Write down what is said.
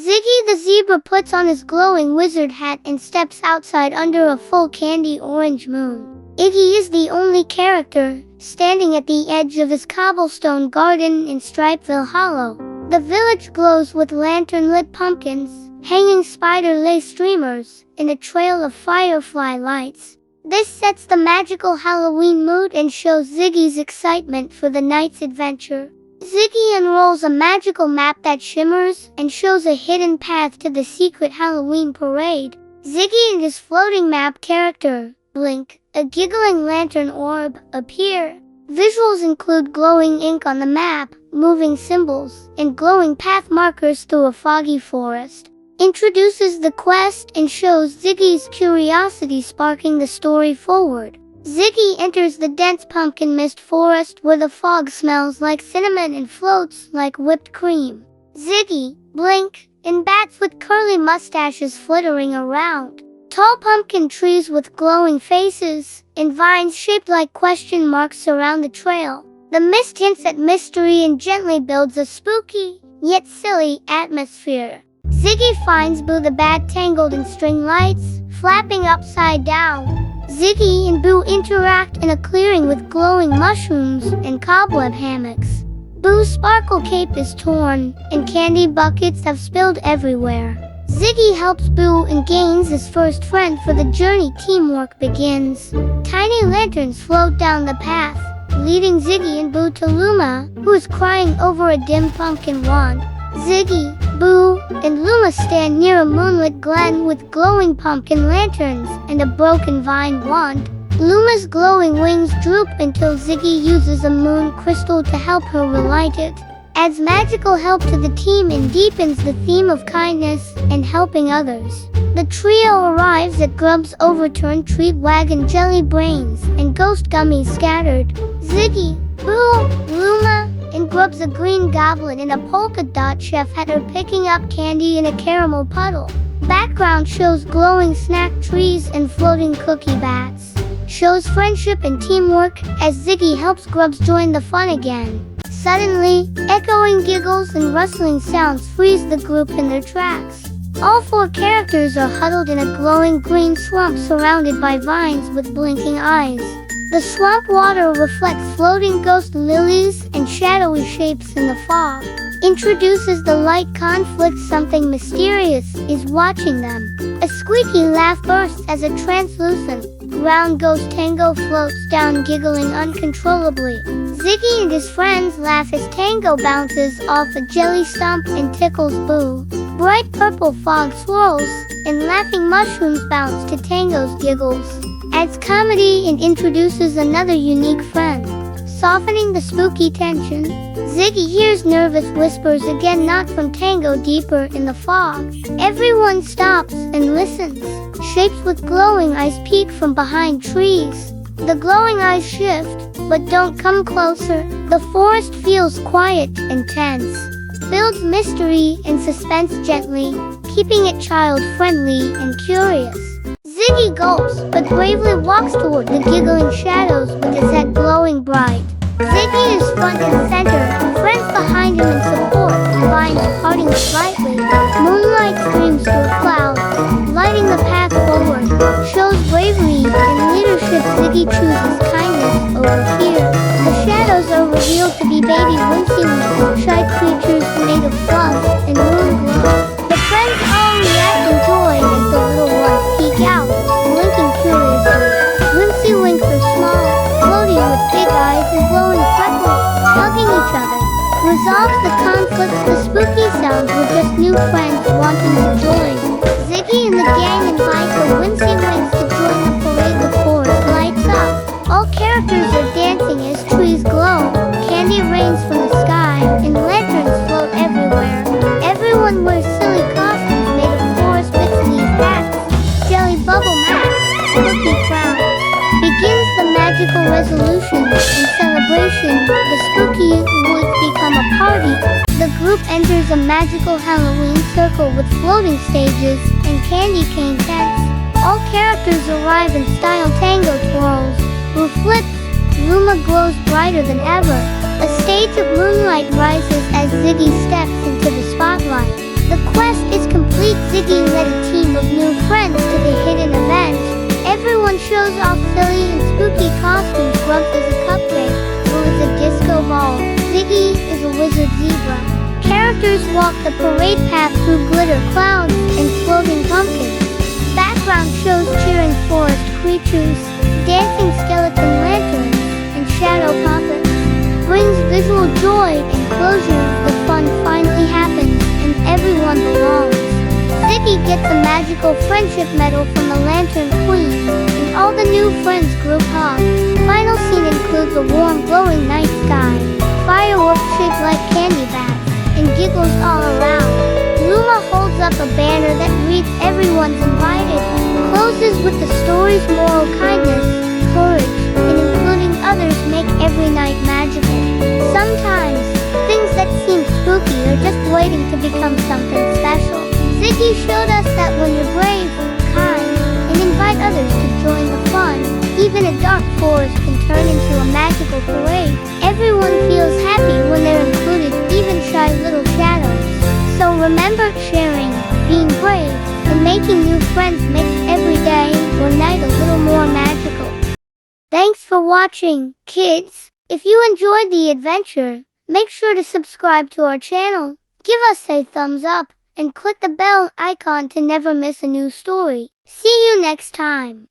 Ziggy the Zebra puts on his glowing wizard hat and steps outside under a full candy orange moon. Iggy is the only character, standing at the edge of his cobblestone garden in Stripeville Hollow. The village glows with lantern-lit pumpkins, hanging spider-lace streamers, and a trail of firefly lights. This sets the magical Halloween mood and shows Ziggy's excitement for the night's adventure. Ziggy unrolls a magical map that shimmers and shows a hidden path to the secret Halloween parade. Ziggy and his floating map character, Blink, a giggling lantern orb, appear. Visuals include glowing ink on the map, moving symbols, and glowing path markers through a foggy forest. Introduces the quest and shows Ziggy's curiosity sparking the story forward. Ziggy enters the dense pumpkin mist forest where the fog smells like cinnamon and floats like whipped cream. Ziggy, Blink, and bats with curly mustaches flittering around. Tall pumpkin trees with glowing faces, and vines shaped like question marks surround the trail. The mist hints at mystery and gently builds a spooky, yet silly, atmosphere. Ziggy finds Boo the bat tangled in string lights, flapping upside down. Ziggy and Boo interact in a clearing with glowing mushrooms and cobweb hammocks. Boo's sparkle cape is torn, and candy buckets have spilled everywhere. Ziggy helps Boo and gains his first friend for the journey. Teamwork begins. Tiny lanterns float down the path, leading Ziggy and Boo to Luma, who is crying over a dim pumpkin wand. Ziggy, Boo, and Luma stand near a moonlit glen with glowing pumpkin lanterns and a broken vine wand. Luma's glowing wings droop until Ziggy uses a moon crystal to help her relight it. Adds magical help to the team and deepens the theme of kindness and helping others. The trio arrives at Grub's overturned treat wagon, jelly brains, and ghost gummies scattered. Ziggy, Boo, Luma, and Grub's a green goblin and a polka dot chef hat are picking up candy in a caramel puddle. Background shows glowing snack trees and floating cookie bats. Shows friendship and teamwork as Ziggy helps Grubs join the fun again. Suddenly, echoing giggles and rustling sounds freeze the group in their tracks. All four characters are huddled in a glowing green swamp surrounded by vines with blinking eyes. The swamp water reflects floating ghost lilies and shadowy shapes in the fog. Introduces the light conflict. Something mysterious is watching them. A squeaky laugh bursts as a translucent, round ghost Tango floats down, giggling uncontrollably. Ziggy and his friends laugh as Tango bounces off a jelly stump and tickles Boo. Bright purple fog swirls, and laughing mushrooms bounce to Tango's giggles. Adds comedy and introduces another unique friend, softening the spooky tension. Ziggy hears nervous whispers again, not from Tango, deeper in the fog. Everyone stops and listens. Shapes with glowing eyes peek from behind trees. The glowing eyes shift, but don't come closer. The forest feels quiet and tense. Builds mystery and suspense gently, keeping it child-friendly and curious. Ziggy gulps, but bravely walks toward the giggling shadows with his head glowing bright. Ziggy is front and center, friends behind him in support, vines parting slightly. Moonlight streams through clouds, lighting the path forward. Shows bravery and leadership. Ziggy chooses kindness over fear. The shadows are revealed to be baby Wincy Winks, shy creatures made of fluff and moon glow. The friends all react in joy as the little ones peek out, blinking curiously. Wincy Winks are small, floating with big eyes and glowing freckles, hugging each other. Resolves the conflicts. The spooky sounds were just new friends wanting to join. Ziggy and the gang invite the Wincy Winks to join the parade. The forest lights up. All characters are dancing as trees glow. Candy rains from the sky, and lanterns float everywhere. Everyone wears silly costumes made of forest pixie hats, jelly bubble masks, cookie crowns. Begins the magical resolution and celebration. The spooky woods become a party. The group enters a magical Halloween circle with floating stages and candy cane tents. All characters arrive in style. Tango twirls, Boo flips, Luma glows brighter than ever. A stage of moonlight rises as Ziggy steps into the spotlight. The quest is complete. Ziggy led a team of new friends to the hidden event. Everyone shows off silly and spooky costumes. Grumps is a cupcake, Boo is a disco ball, Ziggy is a wizard zebra. Characters walk the parade path through glitter clouds and floating pumpkins. Background shows cheering forest creatures, dancing skeleton lanterns, and shadow puppets. Brings visual joy and closure. The fun finally happens, and everyone belongs. Ziggy gets a magical friendship medal from the Lantern Queen, and all the new friends group hug. Final scene includes a warm, glowing night sky, fireworks shaped like candy bats, and giggles all around. Luma holds up a banner that reads "Everyone's invited." Closes with the story's moral: kindness, courage, and including others make every night magical. Sometimes, things that seem spooky are just waiting to become something special. Ziggy showed us that when you're brave, kind, and invite others to join the fun, even a dark forest can turn into a magical parade. Everyone feels happy when they're included, even shy little shadows. So remember, sharing, being brave, and making new friends makes every day or night a little more magical. Thanks for watching, kids. If you enjoyed the adventure, make sure to subscribe to our channel, give us a thumbs up, and click the bell icon to never miss a new story. See you next time.